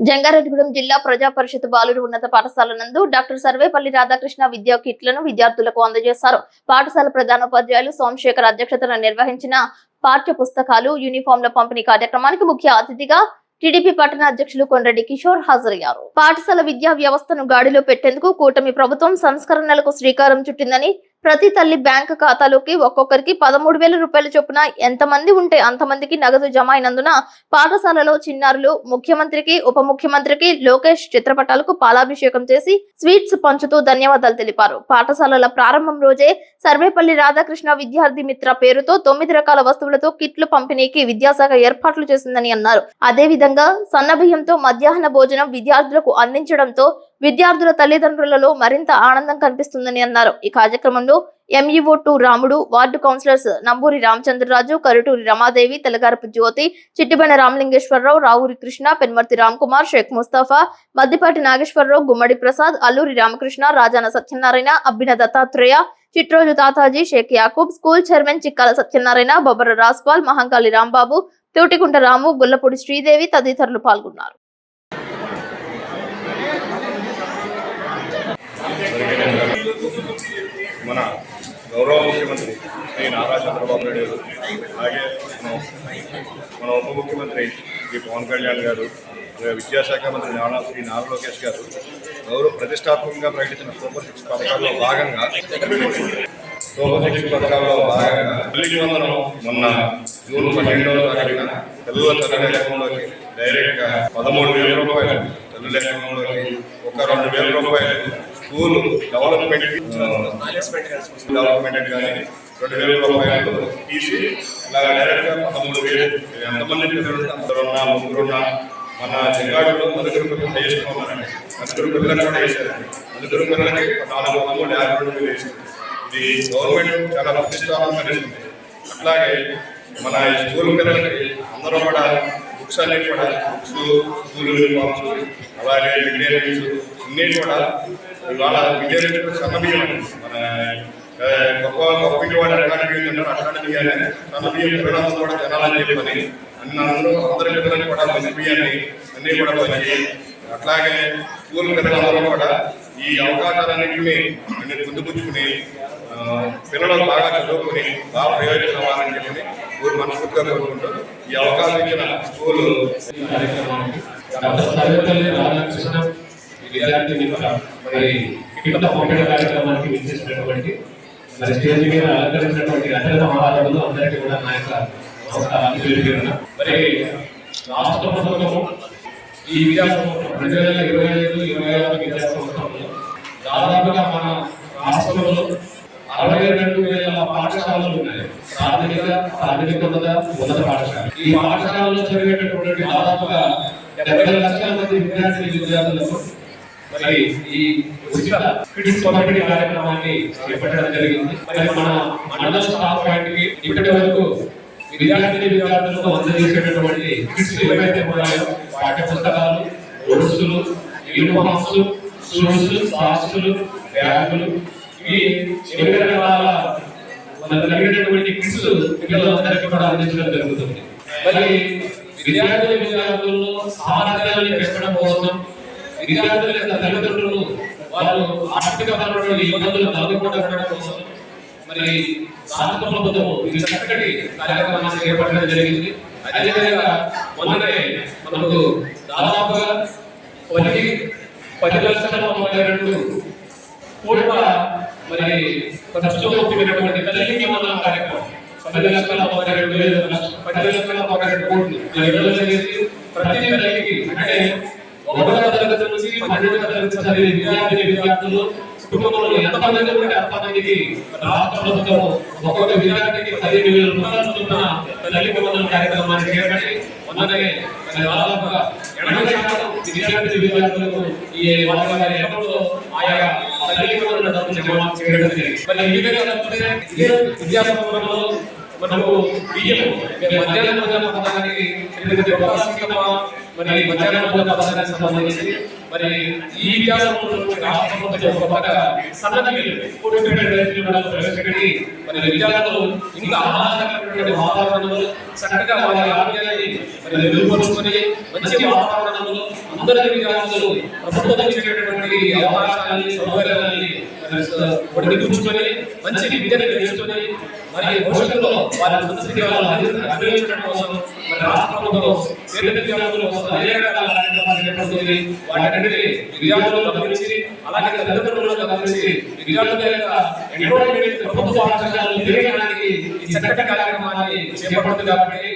జంగారెడ్డిగూడెం జిల్లా ప్రజా పరిషత్ బాలురు ఉన్నత పాఠశాల నందు డాక్టర్ సర్వేపల్లి రాధాకృష్ణ విద్యా కిట్లను విద్యార్థులకు అందజేశారు. పాఠశాల ప్రధానోపాధ్యాయులు సోమశేఖర్ అధ్యక్షతన నిర్వహించిన పాఠ్య పుస్తకాలు, యూనిఫామ్ల పంపిణీ కార్యక్రమానికి ముఖ్య అతిథిగా టీడీపీ పట్టణ అధ్యక్షులు కొండ్రెడ్డి కిషోర్ హాజరయ్యారు. పాఠశాల విద్యా వ్యవస్థను గాడిలో పెట్టేందుకు కూటమి ప్రభుత్వం సంస్కరణలకు శ్రీకారం చుట్టిందని, ప్రతి తల్లి బ్యాంకు ఖాతాలోకి ఒక్కొక్కరికి 13,000 రూపాయల చొప్పున ఎంతమంది ఉంటే అంతమందికి నగదు జమ అయినందున పాఠశాలలో చిన్నారులు ముఖ్యమంత్రికి, ఉప ముఖ్యమంత్రికి, లోకేష్ చిత్రపటాలకు పాలాభిషేకం చేసి స్వీట్స్ పంచుతూ ధన్యవాదాలు తెలిపారు. పాఠశాలల ప్రారంభం రోజే సర్వేపల్లి రాధాకృష్ణ విద్యార్థి మిత్ర పేరుతో 9 రకాల వస్తువులతో కిట్లు పంపిణీకి విద్యాశాఖ ఏర్పాట్లు చేసిందని అన్నారు. అదేవిధంగా సన్నబియ్యంతో మధ్యాహ్న భోజనం విద్యార్థులకు అందించడంతో విద్యార్థుల తల్లిదండ్రులలో మరింత ఆనందం కనిపిస్తుందని అన్నారు. ఈ కార్యక్రమంలో MUO2 రాముడు, వార్డు కౌన్సిలర్స్ నంబూరి రామచంద్రరాజు, కరుటూరి రమాదేవి, తెలగారపు జ్యోతి, చిట్టిబెన రామలింగేశ్వరరావు, రావురి కృష్ణ, పెన్మర్తి రామ్కుమార్, షేక్ ముస్తాఫా, మద్దిపాటి నాగేశ్వరరావు, గుమ్మడి ప్రసాద్, అల్లూరి రామకృష్ణ, రాజాన సత్యనారాయణ, అబ్బిన దత్తాత్రేయ, చిట్రోజు తాతాజీ, షేక్ యాకూబ్, స్కూల్ చైర్మన్ చిక్కాల సత్యనారాయణ, బొబ్బర రాస్పాల్, మహంకాళి రాంబాబు, తోటికుంట రాము, గుల్లపూడి శ్రీదేవి తదితరులు పాల్గొన్నారు. మన గౌరవ ముఖ్యమంత్రి శ్రీ నారా చంద్రబాబు నాయుడు గారు, అలాగే మన ఉప ముఖ్యమంత్రి శ్రీ పవన్ కళ్యాణ్ గారు, విద్యాశాఖ మంత్రి శ్రీ నారా లోకేష్ గారు ప్రతిష్టాత్మకంగా ప్రకటించిన సూపర్ సిక్స్ పథకాల్లో భాగంగా తల్లికి వందనం మొన్న జూన్ 12వ తారీఖున పిల్లల తల్లి లేఖంలోకి డైరెక్ట్గా 13,000 రూపాయలు, తల్లి లేఖంలోకి ఒక 2,000 రూపాయలు స్కూల్ డెవలప్మెంట్ కానీ 2,000 రూపాయలు తీసి ఇలా డైరెక్ట్గా 13,000 ఎంతమంది పిల్లలున్నా ముగ్గురున్నా మన జంగాడిలో నలుగురు పిల్లలు హైయెస్ట్ ఉన్నారండి. నలుగురు పిల్లలు కూడా వేసారండి. నలుగురు పిల్లలకి 4,52,000 వేసింది. ఇది గవర్నమెంట్ చాలా ప్రతిష్టాత్మకంగా చేసింది. అట్లాగే మన స్కూల్ పిల్లలకి అందరూ కూడా బుక్స్ అన్ని కూడా స్కూల్ యూనిఫామ్స్, అలాగే మెటీరియల్స్ అన్నీ కూడా ఇవాళ విద్యార్థులకు సన్నబియ్యం మన గొప్ప వాడు అట్లాంటి అట్లాంటి సన్నబియ్యం పిల్లలందరూ కూడా జనాలని చెప్పని అందరి పిల్లలకు కూడా మంచి బియ్యాన్ని అన్నీ కూడా మంచి. అట్లాగే స్కూల్ పిల్లలందరూ కూడా ఈ అవకాశాలన్నింటినీ పొందుపుచ్చుకుని పిల్లలు బాగా చదువుకుని బాగా ప్రయోజనం అవ్వాలని చెప్పి ఊరు మనస్ఫూర్తిగా కోరుకుంటారు. ఈ అవకాశం ఇచ్చిన స్కూలు కార్యక్రమానికి విచ్చేసినటువంటి స్టేజ్ మీద అలంకరించినటువంటి అత్యంత మహారాజులు అందరికీ కూడా నా యొక్క నమస్కారాలు. మరి రాష్ట్ర ప్రభుత్వము ఈ విద్యా సంవత్సరం 2025-26 విద్యా సంవత్సరంలో దాదాపుగా మన రాష్ట్రంలో 62,000 పాఠశాలలు ఉన్నాయి. ప్రాథమికోన్నత ఉన్నత పాఠశాల. ఈ పాఠశాలలో చదివేటటువంటి దాదాపుగా 70 లక్షల మంది విద్యార్థులకు మరి ఈ ఉచిత కిట్స్ పంపిణీ కార్యక్రమాన్ని చేపట్టడం జరిగింది. మరి మన మండల స్టాఫ్ పాయింట్కి ఇప్పటి వరకు విద్యార్థులకు అందజేసేటటువంటి కిట్స్ ఏవైతే ఉన్నాయో పాఠ్య పుస్తకాలు, నోట్సులు, యూనిఫామ్స్, షూస్, సాక్స్లు, బ్యాగులు, ఈ 8 రకాల మనకు కలిగినటువంటి కిట్స్ పిల్లలందరికీ కూడా అందించడం జరుగుతుంది. మరి విద్యార్థుల్లో సామర్థ్యాన్ని పెంచడం కోసం విద్యార్థుల యొక్క తల్లిదండ్రులు వాళ్ళు ఆర్థికపరమైన ఇబ్బందులు కలుగకుండా కోసం మరి రాష్ట్ర ప్రభుత్వం ఇది చక్కటి కార్యక్రమాన్ని చేపట్టడం జరిగింది. అదేవిధంగా మొన్ననే మనకు దాదాపుగా 10,92 కోట్ల మరి ఖర్చుతో కూడినటువంటి తల్లికి వందనం కార్యక్రమం 10,92 కోట్లు విడుదల చేసి ప్రతి తల్లికి అంటే 1వ తరగతి నుంచి 12వ తరగతి చదివే విద్యార్థులు కుటుంబంలో ఎంతమంది ఉంటే అంతమందికి రాష్ట్ర ప్రభుత్వం ఒక్కొక్క విద్యార్థికి 15,000 రూపాయలు చొప్పున తల్లికి వందనం కార్యక్రమాన్ని చేపట్టి మొన్ననే దాదాపుగా 80% విద్యార్థులకు ఈ వారి అకౌంట్లో ఆయా తల్లికి వందనం డబ్బులు జమ చేయడం జరిగింది. మరి ఈ విధంగా విద్యా సంవత్సరంలో మనకు బియ్యం మధ్యాహ్న భోజన పథకానికి మరి మధ్యాహ్న భోజన పథకానికి సంబంధించి మరి ఈ విద్యాసంస్థలు రాష్ట్ర ప్రభుత్వం కొత్తగా సన్నగిరి ప్రవేశపెట్టి మరి విద్యార్థులు ఇంకా ఆహ్లాదకరమైనటువంటి వాతావరణంలో చక్కగా వారి ఆరోగ్యాన్ని మరి మెరుగుపరుచుకొని మంచి వాతావరణంలో అందరి విద్యార్థులు ప్రభుత్వం ఇచ్చేటటువంటి అవకాశాలని సౌకర్యాలని కూర్చుకొని మంచి విద్యను నేర్చుకొని మరి భవిష్యత్తులో వారి సంస్కృతికాలను అభివృద్ధించడం కోసం మరి రాష్ట్ర ప్రభుత్వం పేద విద్యార్థుల కోసం అనేక రకాల కార్యక్రమాలు చేపడుతుంది. వాటన్నిటిని విద్యార్థులు గమనించి అలాగే తల్లిదండ్రులు గమనించి విద్యార్థుల యొక్క ఎన్రోల్మెంట్ ప్రభుత్వ పాఠశాలలు పెరగడానికి ఈ చక్కటి కార్యక్రమాన్ని చేపడుతుంది. కాబట్టి